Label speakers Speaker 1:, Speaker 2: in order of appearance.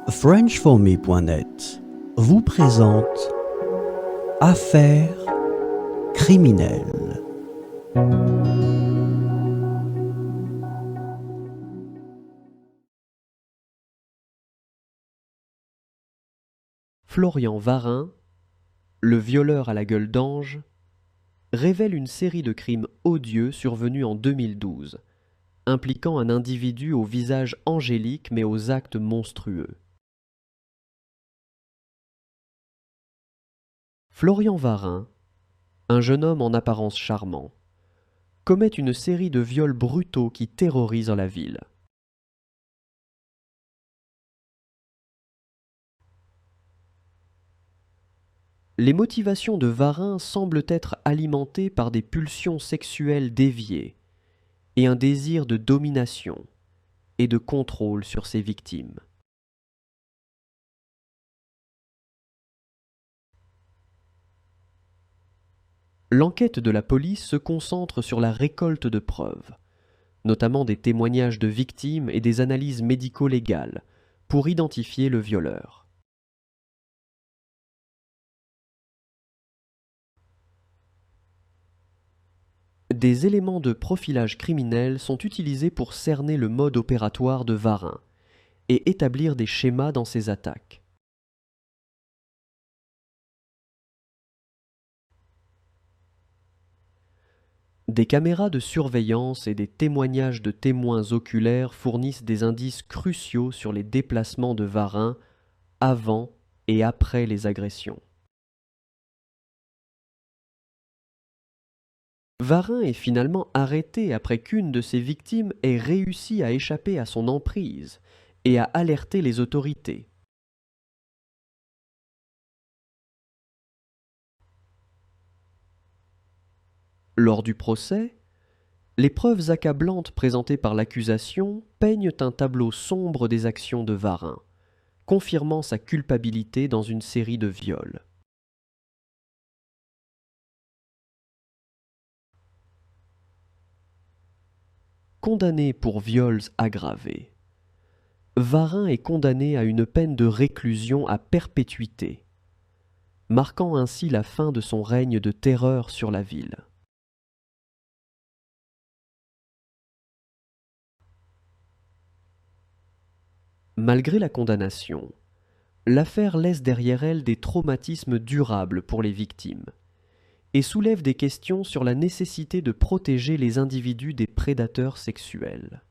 Speaker 1: FrenchForMe.net vous présente Affaires criminelles.
Speaker 2: Florian Varin, le violeur à la gueule d'ange, révèle une série de crimes odieux survenus en 2012, impliquant un individu au visage angélique mais aux actes monstrueux. Florian Varin, un jeune homme en apparence charmant, commet une série de viols brutaux qui terrorisent la ville. Les motivations de Varin semblent être alimentées par des pulsions sexuelles déviées et un désir de domination et de contrôle sur ses victimes. L'enquête de la police se concentre sur la récolte de preuves, notamment des témoignages de victimes et des analyses médico-légales, pour identifier le violeur. Des éléments de profilage criminel sont utilisés pour cerner le mode opératoire de Varin et établir des schémas dans ses attaques. Des caméras de surveillance et des témoignages de témoins oculaires fournissent des indices cruciaux sur les déplacements de Varin avant et après les agressions. Varin est finalement arrêté après qu'une de ses victimes ait réussi à échapper à son emprise et à alerter les autorités. Lors du procès, les preuves accablantes présentées par l'accusation peignent un tableau sombre des actions de Varin, confirmant sa culpabilité dans une série de viols. Condamné pour viols aggravés, Varin est condamné à une peine de réclusion à perpétuité, marquant ainsi la fin de son règne de terreur sur la ville. Malgré la condamnation, l'affaire laisse derrière elle des traumatismes durables pour les victimes et soulève des questions sur la nécessité de protéger les individus des prédateurs sexuels.